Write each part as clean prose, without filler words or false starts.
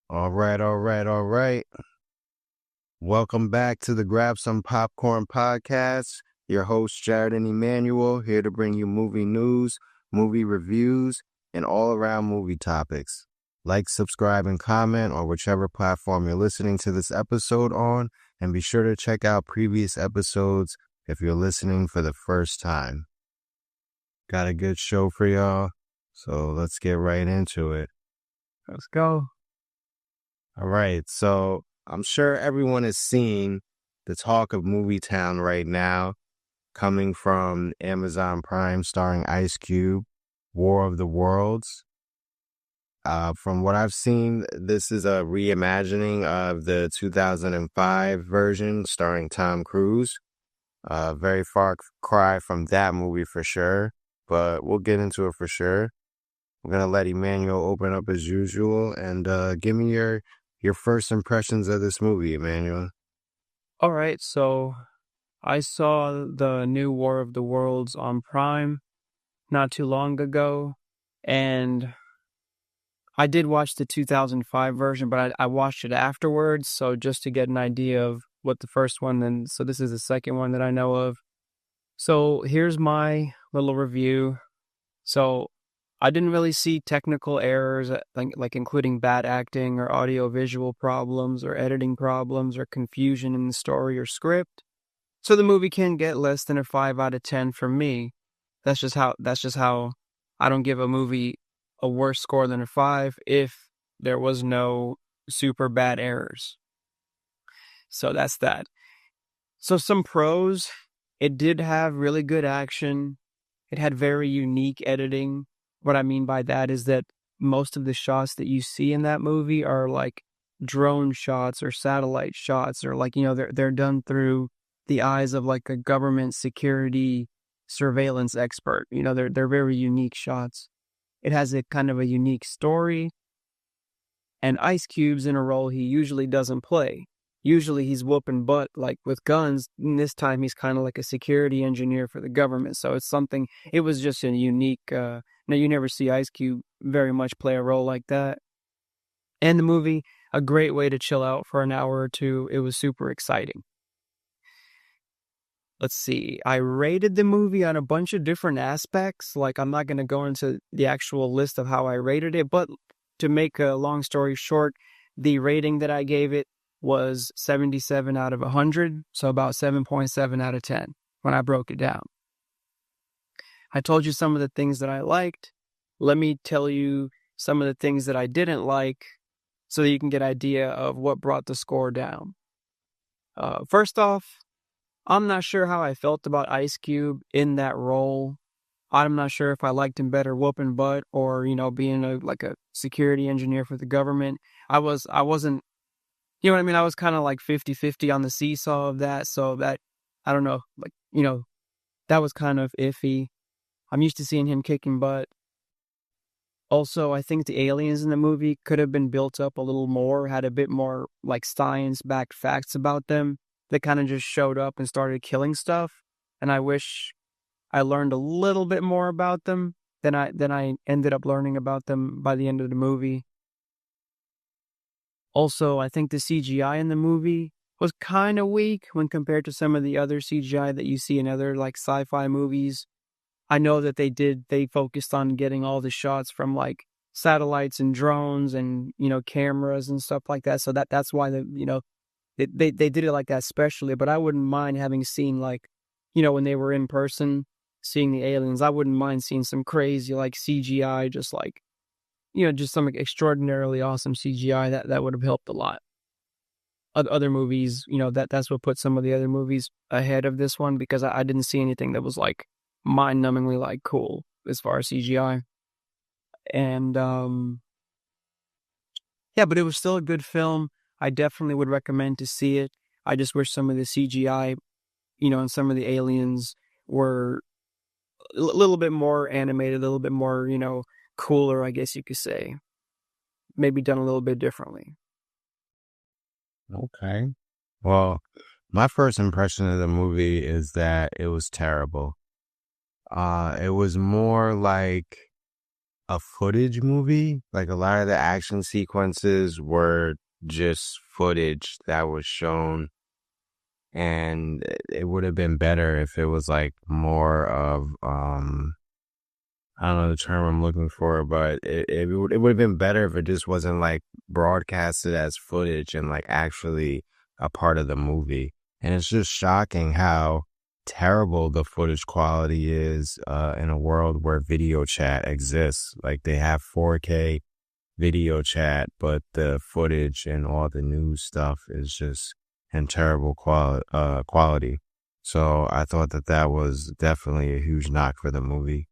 All right, all right, all right. Welcome back to the Grab Some Popcorn podcast. Your host, Jared and Emmanuel, here to bring you movie news, movie reviews, and all around movie topics. Like, subscribe, and comment on whichever platform you're listening to this episode on, and be sure to check out previous episodes if you're listening for the first time. Got a good show for y'all, so let's get right into it. Let's go. All right, so I'm sure everyone has seen the talk of Movie Town right now, coming from Amazon Prime, starring Ice Cube, War of the Worlds. From what I've seen, this is a reimagining of the 2005 version starring Tom Cruise. Very far cry from that movie for sure, but we'll get into it for sure. I'm going to let Emmanuel open up as usual and give me your first impressions of this movie, Emmanuel. All right, so I saw the new War of the Worlds on Prime not too long ago, and I did watch the 2005 version, but I watched it afterwards, so just to get an idea of what the first one, and so this is the second one that I know of. So here's my little review. So I didn't really see technical errors, like including bad acting or audio-visual problems or editing problems or confusion in the story or script. So the movie can get less than a 5 out of 10 from me. That's just how I don't give a movie a worse score than a 5 if there was no super bad errors. So that's that. So some pros, it did have really good action. It had very unique editing. What I mean by that is that most of the shots that you see in that movie are like drone shots or satellite shots, or like, they're done through the eyes of like a government security surveillance expert. They're very unique shots. It has a kind of a unique story, and Ice Cube's in a role he usually doesn't play. Usually he's whooping butt like with guns, and this time he's kind of like a security engineer for the government. So it was just a unique, you never see Ice Cube very much play a role like that. And the movie, a great way to chill out for an hour or two. It was super exciting. Let's see. I rated the movie on a bunch of different aspects. Like, I'm not going to go into the actual list of how I rated it, but to make a long story short, the rating that I gave it was 77 out of 100, so about 7.7 out of 10 when I broke it down. I told you some of the things that I liked. Let me tell you some of the things that I didn't like so that you can get an idea of what brought the score down. First off, I'm not sure how I felt about Ice Cube in that role. I'm not sure if I liked him better whooping butt or, being a security engineer for the government. I wasn't, you know what I mean? I was kind of like 50-50 on the seesaw of that. So that, I don't know, that was kind of iffy. I'm used to seeing him kicking butt. Also, I think the aliens in the movie could have been built up a little more, had a bit more like science-backed facts about them. They kind of just showed up and started killing stuff. And I wish I learned a little bit more about them than I ended up learning about them by the end of the movie. Also, I think the CGI in the movie was kind of weak when compared to some of the other CGI that you see in other like sci-fi movies. I know that they focused on getting all the shots from like satellites and drones and, cameras and stuff like that. So that's why they did it like that specially, but I wouldn't mind having seen like, when they were in person, seeing the aliens, I wouldn't mind seeing some crazy like CGI, just like, just some extraordinarily awesome CGI that would have helped a lot. Other movies, that's what put some of the other movies ahead of this one, because I didn't see anything that was like mind-numbingly like cool as far as CGI. And but it was still a good film. I definitely would recommend to see it. I just wish some of the CGI, and some of the aliens were a little bit more animated, a little bit more, cooler, I guess you could say. Maybe done a little bit differently. Okay. Well, my first impression of the movie is that it was terrible. It was more like a footage movie. Like a lot of the action sequences were just footage that was shown, and it would have been better if it was like more of I don't know the term I'm looking for, but it would have been better if it just wasn't like broadcasted as footage and like actually a part of the movie. And it's just shocking how terrible the footage quality is in a world where video chat exists. Like they have 4K video chat, but the footage and all the news stuff is just in terrible quality. So I thought that that was definitely a huge knock for the movie.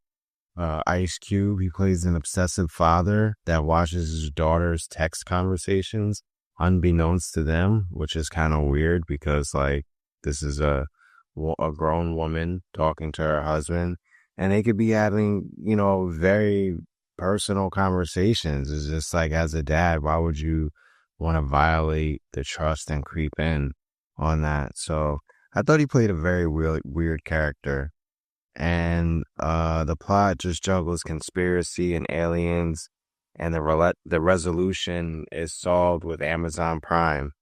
Ice Cube, he plays an obsessive father that watches his daughter's text conversations unbeknownst to them, which is kind of weird because like this is a grown woman talking to her husband, and they could be having, very personal conversations. It's just like, as a dad, why would you want to violate the trust and creep in on that? So I thought he played a very weird character. And the plot just juggles conspiracy and aliens, and the resolution is solved with Amazon Prime.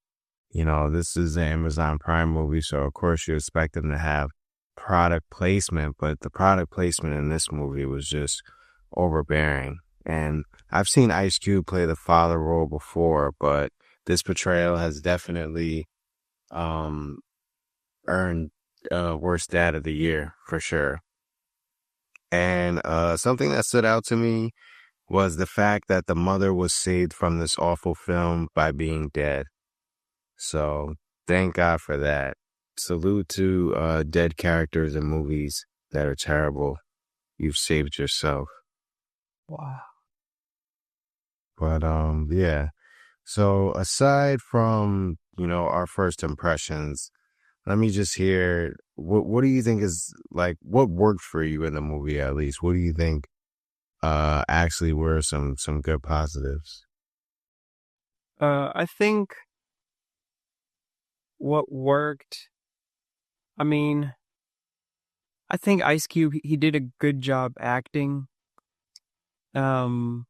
This is an Amazon Prime movie, so of course you expect them to have product placement, but the product placement in this movie was just overbearing. And I've seen Ice Cube play the father role before, but this portrayal has definitely um earned worst dad of the year for sure. And something that stood out to me was the fact that the mother was saved from this awful film by being dead. So thank God for that. Salute to dead characters in movies that are terrible. You've saved yourself. Wow. But yeah. So aside from, our first impressions, let me just hear what do you think is like what worked for you in the movie at least? What do you think actually were some good positives? I think what worked, I mean, I think Ice Cube, he did a good job acting. Um,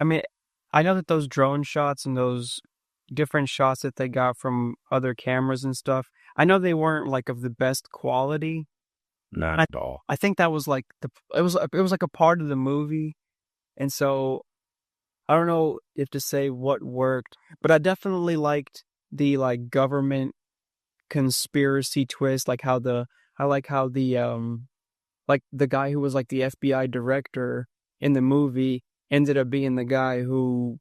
I mean, I know that those drone shots and those different shots that they got from other cameras and stuff, I know they weren't like of the best quality. Not And at all. I think that was like it was like a part of the movie. And so I don't know if to say what worked, but I definitely liked the like government conspiracy twist, like how the I like how the like the guy who was like the FBI director in the movie ended up being the guy who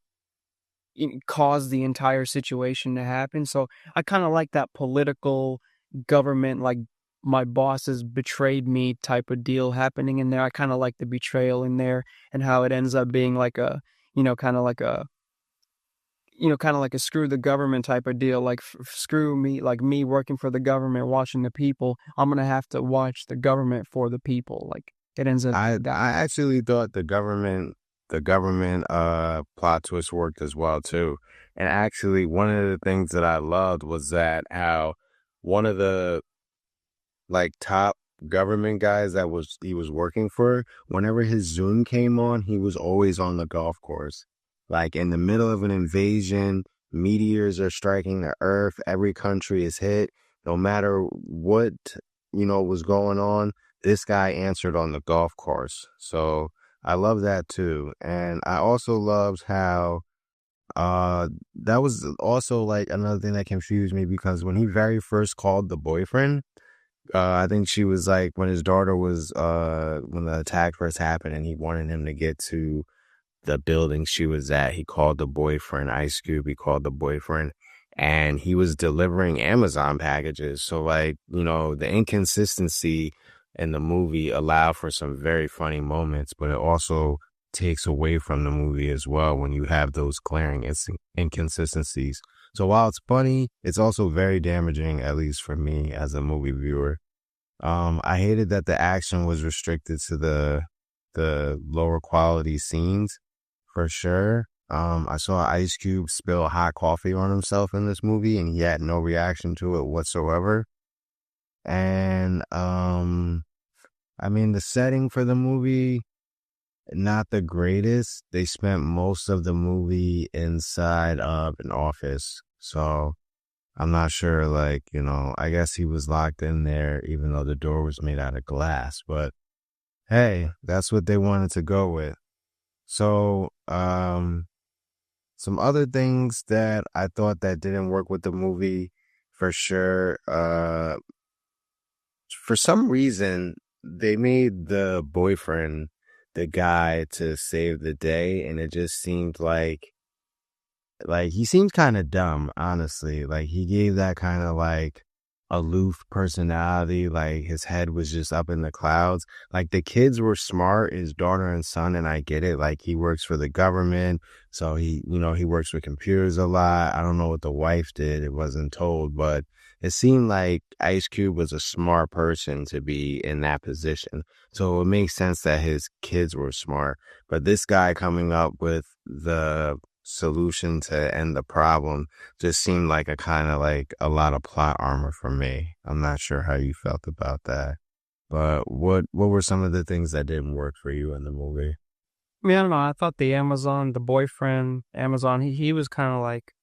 caused the entire situation to happen. So I kind of like that political government, like my bosses betrayed me type of deal happening in there. I kind of like the betrayal in there and how it ends up being like a, kind of like a, kind of like a screw the government type of deal. Like screw me, like me working for the government, watching the people. I'm gonna have to watch the government for the people. Like it ends up that I way. actually thought the government plot twist worked as well too. And actually one of the things that I loved was that how one of the like top government guys that he was working for, whenever his Zoom came on, he was always on the golf course. Like in the middle of an invasion, meteors are striking the earth, every country is hit. No matter what, was going on, this guy answered on the golf course. So I love that too. And I also loved how that was also like another thing that confused me because when he very first called the boyfriend, I think she was like when his daughter was when the attack first happened and he wanted him to get to the building she was at. He called the boyfriend, Ice Cube. He called the boyfriend, and he was delivering Amazon packages. So like, the inconsistency in the movie allowed for some very funny moments, but it also takes away from the movie as well when you have those glaring inconsistencies. So while it's funny, it's also very damaging, at least for me as a movie viewer. I hated that the action was restricted to the lower quality scenes for sure. I saw Ice Cube spill hot coffee on himself in this movie and he had no reaction to it whatsoever. And I mean the setting for the movie, not the greatest. They spent most of the movie inside of an office. So I'm not sure, like, I guess he was locked in there even though the door was made out of glass. But hey, that's what they wanted to go with. So, some other things that I thought that didn't work with the movie for sure. For some reason, they made the boyfriend the guy to save the day, and it just seemed like he seemed kind of dumb, honestly. Like he gave that kind of like aloof personality, like his head was just up in the clouds. Like the kids were smart, his daughter and son, and I get it. Like he works for the government, so he works with computers a lot. I don't know what the wife did, it wasn't told, but it seemed like Ice Cube was a smart person to be in that position. So it makes sense that his kids were smart. But this guy coming up with the solution to end the problem just seemed like a kind of like a lot of plot armor for me. I'm not sure how you felt about that, but what were some of the things that didn't work for you in the movie? I mean, I don't know. I thought the boyfriend, Amazon, he was kind of like,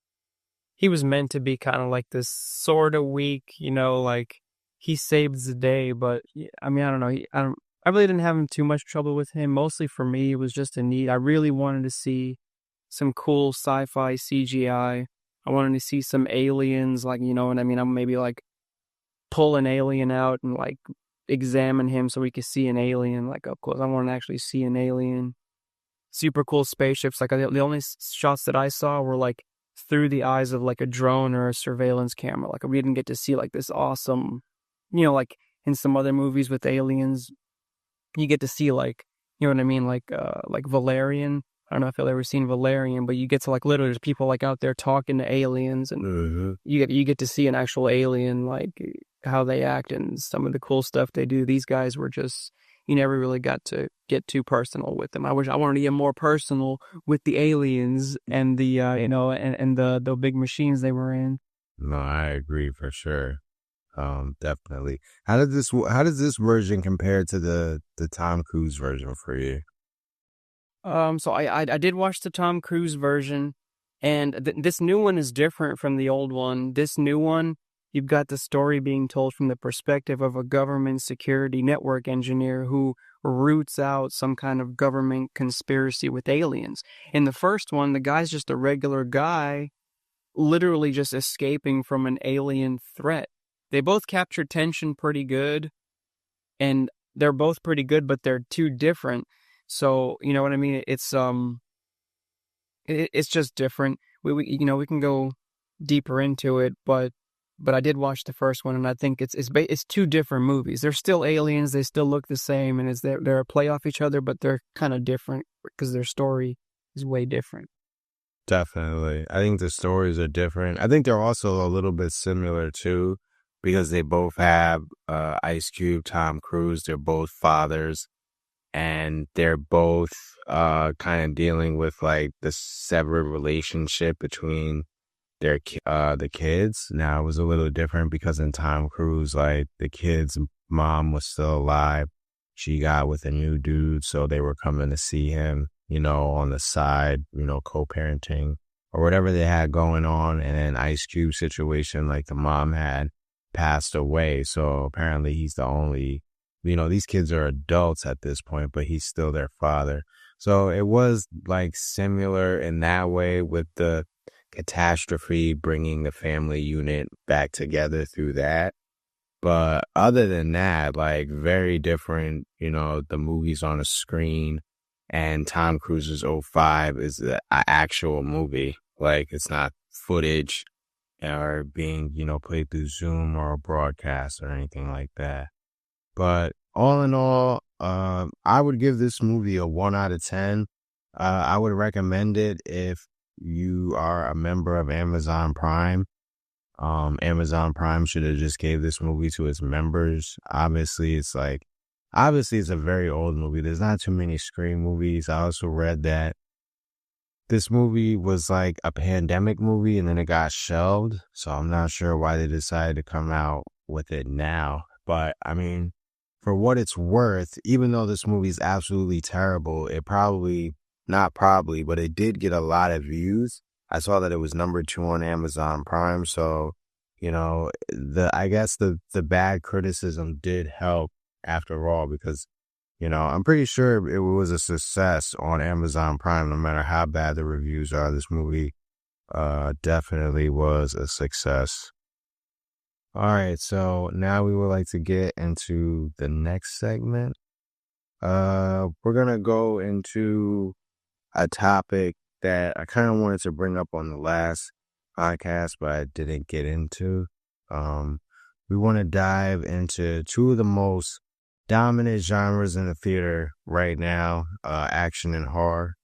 he was meant to be kind of like this sort of weak, like he saves the day. But I mean, I don't know. I really didn't have too much trouble with him. Mostly for me, it was just a need. I really wanted to see some cool sci-fi CGI. I wanted to see some aliens, like, you know what I mean? I'm maybe like pull an alien out and like examine him so we could see an alien like up close. I want to actually see an alien. Super cool spaceships. Like the only shots that I saw were like through the eyes of like a drone or a surveillance camera. Like we didn't get to see like this awesome, like in some other movies with aliens, you get to see like, you know what I mean? Like Valerian. I don't know if you've ever seen Valerian, but you get to like literally there's people like out there talking to aliens, and Hmm. you get to see an actual alien, like how they act and some of the cool stuff they do. These guys were just, you never really got to get too personal with them. I wish I wanted to get more personal with the aliens and the and the big machines they were in. No, I agree for sure. Definitely. How does this version compare to the Tom Cruise version for you? So I did watch the Tom Cruise version, and this new one is different from the old one. This new one, you've got the story being told from the perspective of a government security network engineer who roots out some kind of government conspiracy with aliens. In the first one, the guy's just a regular guy, literally just escaping from an alien threat. They both capture tension pretty good, and they're both pretty good, but they're too different. So, you know what I mean? It's just different. We can go deeper into it, but I did watch the first one, and I think it's two different movies. They're still aliens, they still look the same, and they're a play off each other, but they're kind of different because their story is way different. Definitely. I think the stories are different. I think they're also a little bit similar too, because they both have Ice Cube, Tom Cruise. They're both fathers, and they're both kind of dealing with like the severed relationship between the kids. Now it was a little different because in Tom Cruise, like the kid's mom was still alive. She got with a new dude, so they were coming to see him, on the side, co-parenting or whatever they had going on. And then Ice Cube situation, like the mom had passed away, so apparently he's the only, these kids are adults at this point, but he's still their father. So it was like similar in that way, with the catastrophe bringing the family unit back together through that. But other than that, like very different, the movies on a screen, and Tom Cruise's '05 is an actual movie. Like it's not footage or being, played through Zoom or a broadcast or anything like that. But all in all, I would give this movie a 1 out of 10. I would recommend it if you are a member of Amazon Prime. Amazon Prime should have just gave this movie to its members. Obviously it's a very old movie. There's not too many Scream movies. I also read that this movie was like a pandemic movie and then it got shelved. So I'm not sure why they decided to come out with it now. But I mean, for what it's worth, even though this movie is absolutely terrible, it probably, not probably, but it did get a lot of views. I saw that it was number 2 on Amazon Prime. So, I guess the bad criticism did help after all, because, I'm pretty sure it was a success on Amazon Prime, no matter how bad the reviews are. This movie definitely was a success. All right, so now we would like to get into the next segment. We're gonna go into a topic that I kind of wanted to bring up on the last podcast, but I didn't get into. We want to dive into two of the most dominant genres in the theater right now, action and horror.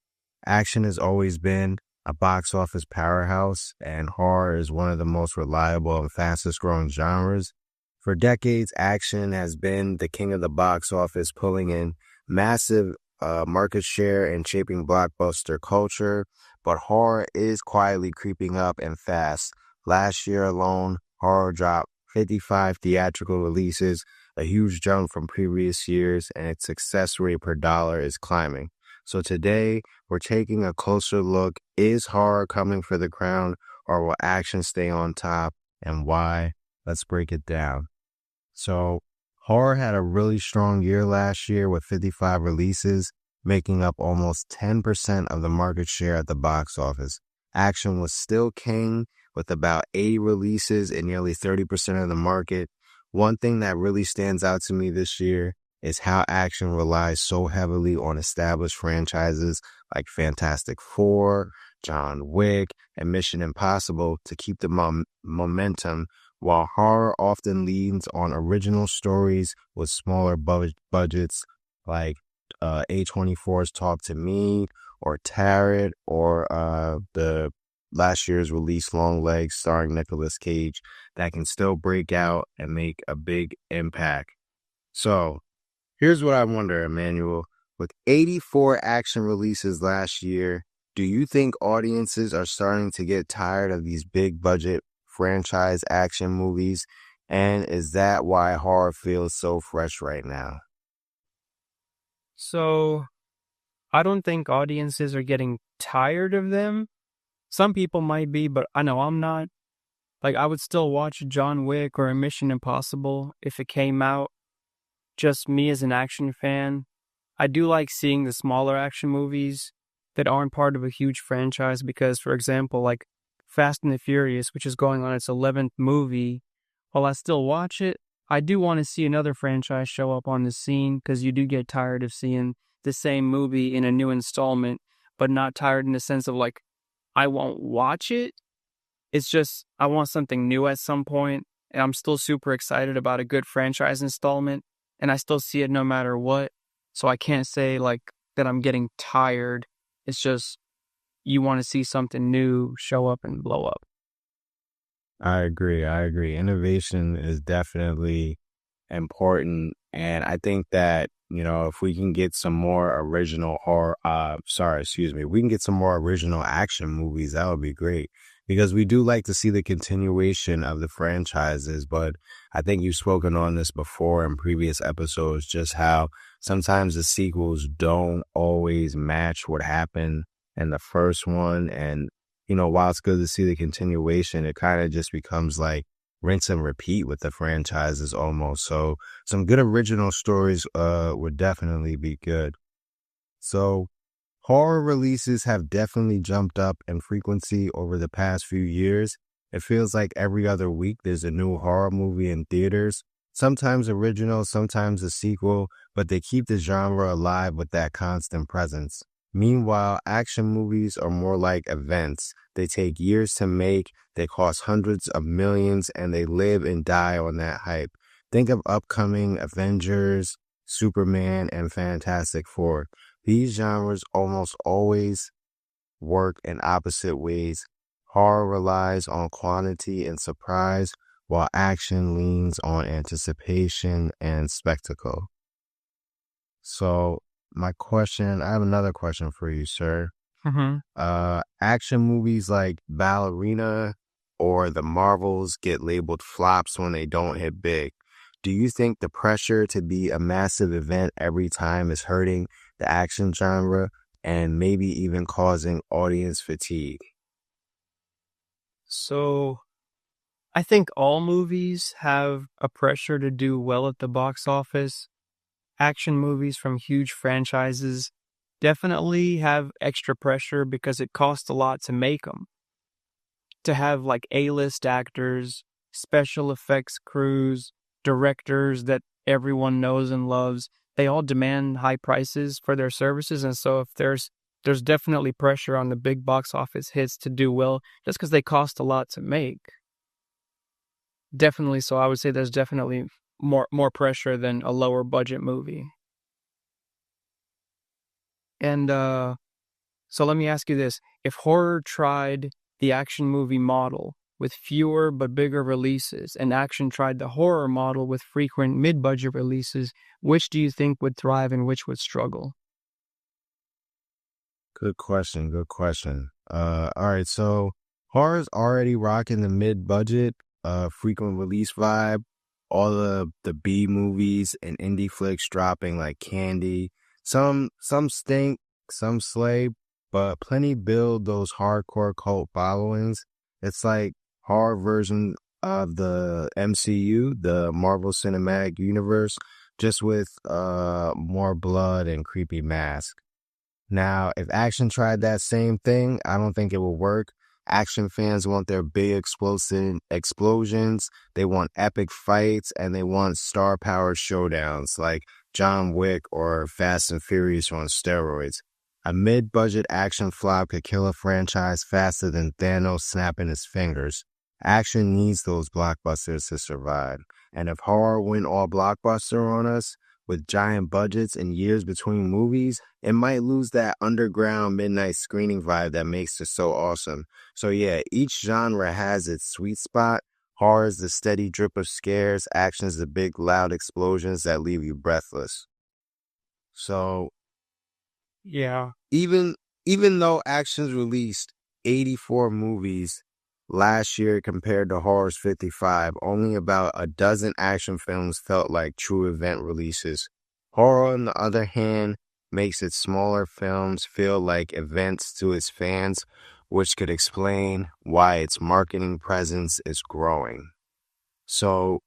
Action has always been a box office powerhouse, and horror is one of the most reliable and fastest growing genres. For decades, action has been the king of the box office, pulling in massive market share and shaping blockbuster culture, but horror is quietly creeping up and fast. Last year alone, horror dropped 55 theatrical releases, a huge jump from previous years, and its success rate per dollar is climbing. So today, we're taking a closer look. Is horror coming for the crown, or will action stay on top, and why? Let's break it down. So, horror had a really strong year last year with 55 releases, making up almost 10% of the market share at the box office. Action was still king with about 80 releases and nearly 30% of the market. One thing that really stands out to me this year is how action relies so heavily on established franchises like Fantastic Four, John Wick, and Mission Impossible to keep the momentum, while horror often leans on original stories with smaller budgets like A24's Talk to Me or Tarot, or the last year's release Long Legs starring Nicolas Cage, that can still break out and make a big impact. So here's what I wonder, Emmanuel. With 84 action releases last year, do you think audiences are starting to get tired of these big budget franchise action movies? And is that why horror feels so fresh right now? So I don't think audiences are getting tired of them. Some people might be, but I know I'm not. Like, I would still watch John Wick or a Mission Impossible if it came out. Just me as an action fan. I do like seeing the smaller action movies that aren't part of a huge franchise because, for example, like Fast and the Furious, which is going on its 11th movie, while I still watch it, I do want to see another franchise show up on the scene because you do get tired of seeing the same movie in a new installment, but not tired in the sense of like, I won't watch it. It's just, I want something new at some point, and I'm still super excited about a good franchise installment, and I still see it no matter what. So I can't say like that I'm getting tired. It's just, you want to see something new show up and blow up. I agree. I agree. Innovation is definitely important. And I think that, if we can get some more original we can get some more original action movies, that would be great. Because we do like to see the continuation of the franchises, but I think you've spoken on this before in previous episodes, just how sometimes the sequels don't always match what happened in the first one. And, while it's good to see the continuation, it kind of just becomes like rinse and repeat with the franchises almost. So some good original stories would definitely be good. So horror releases have definitely jumped up in frequency over the past few years. It feels like every other week there's a new horror movie in theaters, sometimes original, sometimes a sequel, but they keep the genre alive with that constant presence. Meanwhile, action movies are more like events. They take years to make, they cost hundreds of millions, and they live and die on that hype. Think of upcoming Avengers, Superman, and Fantastic Four. These genres almost always work in opposite ways. Horror relies on quantity and surprise, while action leans on anticipation and spectacle. So, I have another question for you, sir. Mm-hmm. Action movies like Ballerina or the Marvels get labeled flops when they don't hit big. do you think the pressure to be a massive event every time is hurting the action genre and maybe even causing audience fatigue? So I think all movies have a pressure to do well at the box office. Action movies from huge franchises definitely have extra pressure because it costs a lot to make them. To have like A-list actors, special effects crews, directors that everyone knows and loves, they all demand high prices for their services. And so if there's definitely pressure on the big box office hits to do well just because they cost a lot to make. Definitely so. I would say there's definitely more pressure than a lower budget movie. And so let me ask you this. If horror tried the action movie model with fewer but bigger releases, and action tried the horror model with frequent mid-budget releases, which do you think would thrive and which would struggle? Good question. Good question. All right. So horror's already rocking the mid-budget, frequent release vibe. All the B movies and indie flicks dropping like candy. Some stink, some slay, but plenty build those hardcore cult followings. It's like horror version of the MCU, the Marvel Cinematic Universe, just with more blood and creepy masks. Now, if action tried that same thing, I don't think it will work. Action fans want their big explosive explosions, they want epic fights, and they want star-powered showdowns like John Wick or Fast and Furious on steroids. A mid-budget action flop could kill a franchise faster than Thanos snapping his fingers. Action needs those blockbusters to survive. And if horror went all blockbuster on us, with giant budgets and years between movies, it might lose that underground midnight screening vibe that makes it so awesome. So yeah, each genre has its sweet spot. Horror is the steady drip of scares, action is the big loud explosions that leave you breathless. So Yeah. even even though Actions released 84 movies last year compared to Horror's 55, only about a dozen action films felt like true event releases. Horror, on the other hand, makes its smaller films feel like events to its fans, which could explain why its marketing presence is growing. So,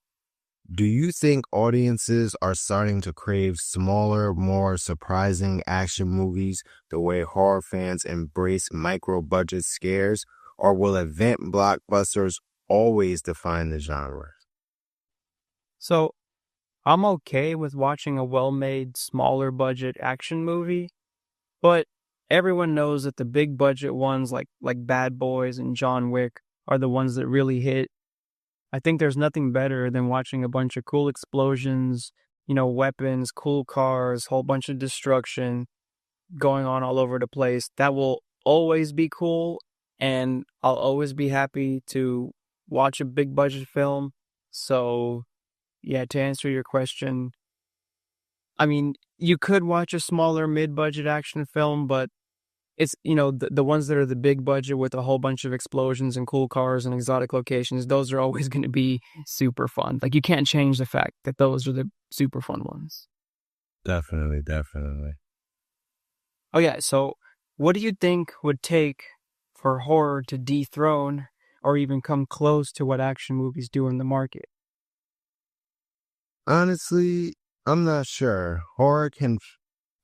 do you think audiences are starting to crave smaller, more surprising action movies the way horror fans embrace micro-budget scares, or will event blockbusters always define the genre? So I'm okay with watching a well-made, smaller budget action movie, but everyone knows that the big budget ones like Bad Boys and John Wick are the ones that really hit. I think there's nothing better than watching a bunch of cool explosions, weapons, cool cars, whole bunch of destruction going on all over the place. That will always be cool, and I'll always be happy to watch a big budget film. So, yeah, to answer your question, I mean, you could watch a smaller mid-budget action film, but it's, the ones that are the big budget with a whole bunch of explosions and cool cars and exotic locations, those are always going to be super fun. Like, you can't change the fact that those are the super fun ones. Definitely, definitely. Oh, yeah. So, what do you think would take for horror to dethrone or even come close to what action movies do in the market? Honestly, I'm not sure.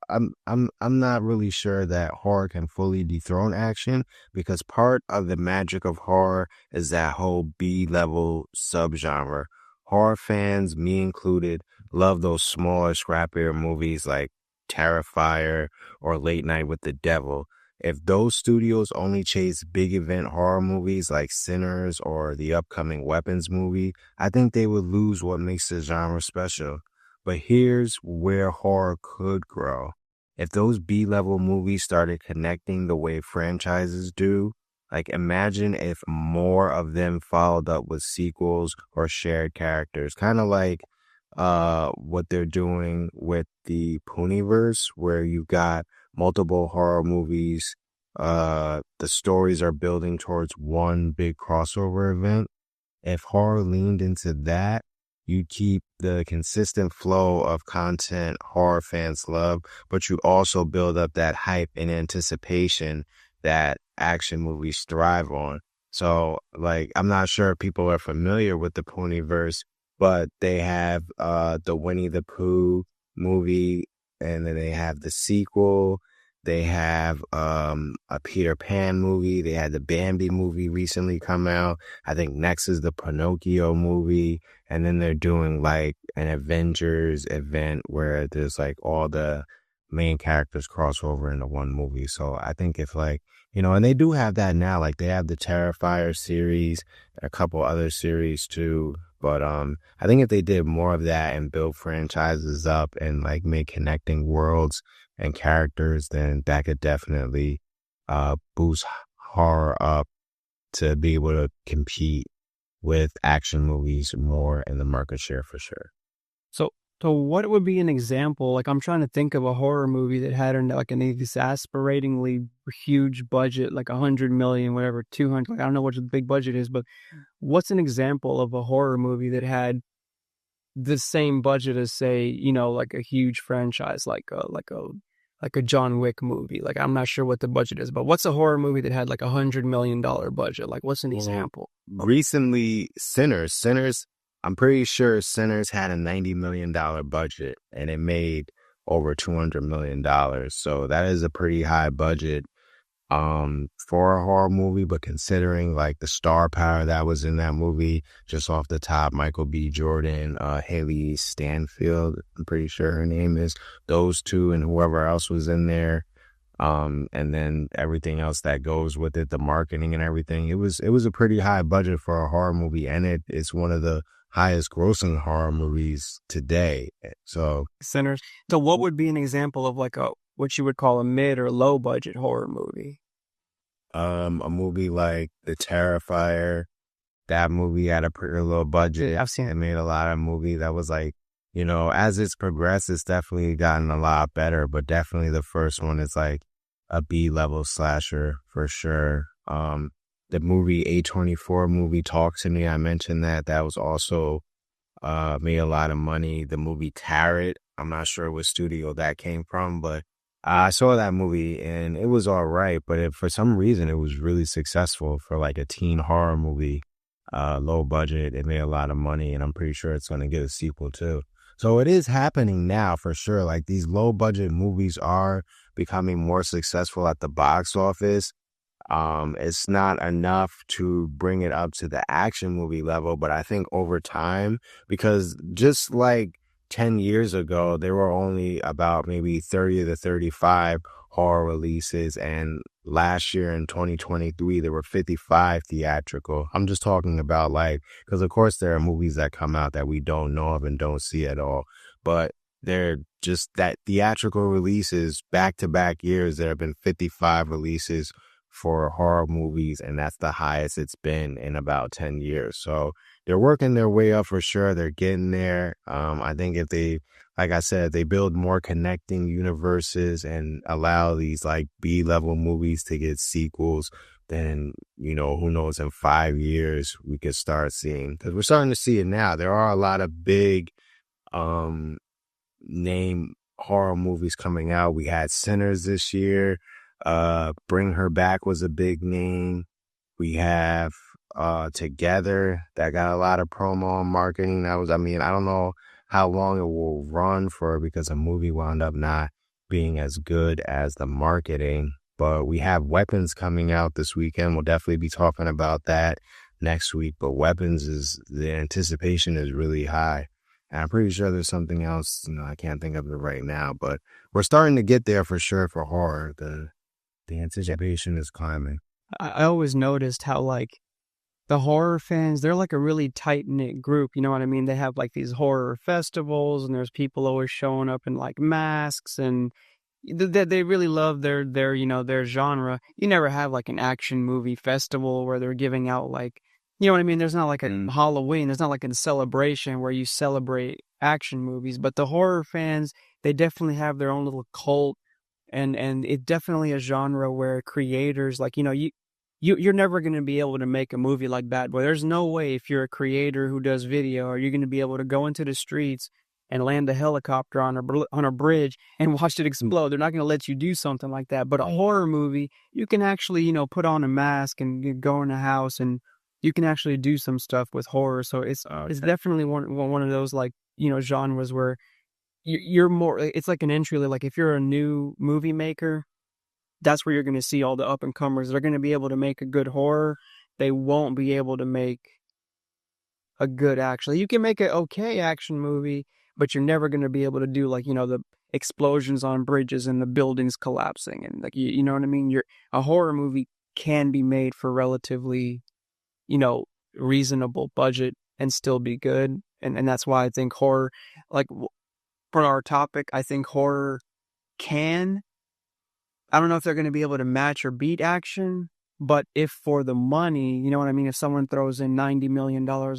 I'm not really sure that horror can fully dethrone action because part of the magic of horror is that whole B-level subgenre. Horror fans, me included, love those smaller, scrappier movies like Terrifier or Late Night with the Devil. If those studios only chase big event horror movies like Sinners or the upcoming Weapons movie, I think they would lose what makes the genre special. But here's where horror could grow. If those B-level movies started connecting the way franchises do, like imagine if more of them followed up with sequels or shared characters, kind of like what they're doing with the Ponyverse, where you got multiple horror movies. The stories are building towards one big crossover event. If horror leaned into that, you keep the consistent flow of content horror fans love, but you also build up that hype and anticipation that action movies thrive on. So, like, I'm not sure if people are familiar with the Ponyverse, but they have the Winnie the Pooh movie, and then they have the sequel. They have a Peter Pan movie. They had the Bambi movie recently come out. I think next is the Pinocchio movie. And then they're doing like an Avengers event where there's like all the main characters cross over into one movie. So I think if like, and they do have that now, like they have the Terrifier series, a couple other series too. But I think if they did more of that and build franchises up and like make connecting worlds and characters, then that could definitely boost horror up to be able to compete with action movies more in the market share for sure. So, so what would be an example? Like, I'm trying to think of a horror movie that had like an exasperatingly huge budget, like 100 million, whatever, 200. Like, I don't know what the big budget is, but what's an example of a horror movie that had the same budget as, say, like a huge franchise, like a John Wick movie? Like, I'm not sure what the budget is, but what's a horror movie that had like $100 million budget? Like, what's an Well, example? recently, Sinners, I'm pretty sure Sinners had a $90 million budget and it made over $200 million. So that is a pretty high budget for a horror movie, but considering like the star power that was in that movie, just off the top, Michael B. Jordan, Haley Stanfield, I'm pretty sure her name is, those two and whoever else was in there. And then everything else that goes with it, the marketing and everything. It was a pretty high budget for a horror movie, and it's one of the highest grossing horror movies today. So Sinners. So what would be an example of like what you would call a mid or low budget horror movie? a movie like The Terrifier, that movie had a pretty low budget. I've seen It it. made a lot of movie that was like, as it's progressed, it's definitely gotten a lot better, but definitely the first one is like a B-level slasher for sure. The movie A24 movie Talk to Me, I mentioned that was also made a lot of money. The movie Tarot, I'm not sure what studio that came from, but I saw that movie and it was all right, but for some reason it was really successful for like a teen horror movie. Low budget, it made a lot of money, and I'm pretty sure it's going to get a sequel too. So it is happening now for sure. Like these low budget movies are becoming more successful at the box office. It's not enough to bring it up to the action movie level, but I think over time, because just like 10 years ago, there were only about maybe 30 to 35 horror releases, and last year in 2023, there were 55 theatrical. I'm just talking about like, because of course there are movies that come out that we don't know of and don't see at all, but they're just that theatrical releases back to back years. There have been 55 releases for horror movies, and that's the highest it's been in about 10 years. So they're working their way up for sure. They're getting there. I think if they, like I said, they build more connecting universes and allow these like B-level movies to get sequels, then, who knows, in 5 years we could start seeing, because we're starting to see it now. There are a lot of big name horror movies coming out. We had Sinners this year. Bring Her Back was a big name. We have Together, that got a lot of promo and marketing. That was, I don't know how long it will run for, because the movie wound up not being as good as the marketing. But we have Weapons coming out this weekend. We'll definitely be talking about that next week. But the anticipation is really high. And I'm pretty sure there's something else, I can't think of it right now, but we're starting to get there for sure for horror. The anticipation is climbing. I always noticed how like the horror fans, they're like a really tight knit group. You know what I mean? They have like these horror festivals, and there's people always showing up in like masks, and they really love their genre. You never have like an action movie festival where they're giving out like, you know what I mean? There's not like a Halloween. There's not like a celebration where you celebrate action movies. But the horror fans, they definitely have their own little cult, and it's definitely a genre where creators like, you're never going to be able to make a movie like Bad Boy. There's no way, if you're a creator who does video, are you going to be able to go into the streets and land a helicopter on a bridge and watch it explode. They're not going to let you do something like that. But a horror movie, you can actually, put on a mask and go in a house, and you can actually do some stuff with horror. So it's definitely one of those, like, genres where you're more, it's like an entry. Like if you're a new movie maker, that's where you're going to see all the up and comers. They're going to be able to make a good horror. They won't be able to make a good action. You can make an okay action movie, but you're never going to be able to do, like, the explosions on bridges and the buildings collapsing, and, like, you know what I mean? A horror movie can be made for relatively, you know, reasonable budget and still be good. And that's why I think horror, like, for our topic, I think horror can, I don't know if they're going to be able to match or beat action, but if for the money, you know what I mean? If someone throws in $90 million or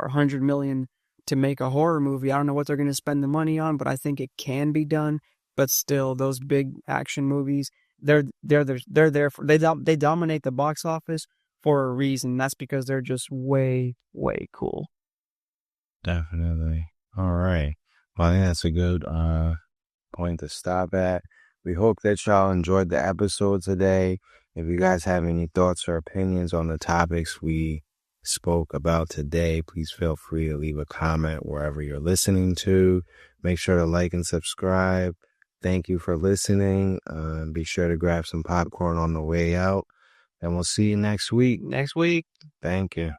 $100 million to make a horror movie, I don't know what they're going to spend the money on, but I think it can be done. But still, those big action movies, they're there for, they dominate the box office for a reason. That's because they're just way, way cool. Definitely. All right. Well, I think that's a good point to stop at. We hope that y'all enjoyed the episode today. If you guys have any thoughts or opinions on the topics we spoke about today, please feel free to leave a comment wherever you're listening to. Make sure to like and subscribe. Thank you for listening. Be sure to grab some popcorn on the way out. And we'll see you next week. Next week. Thank you.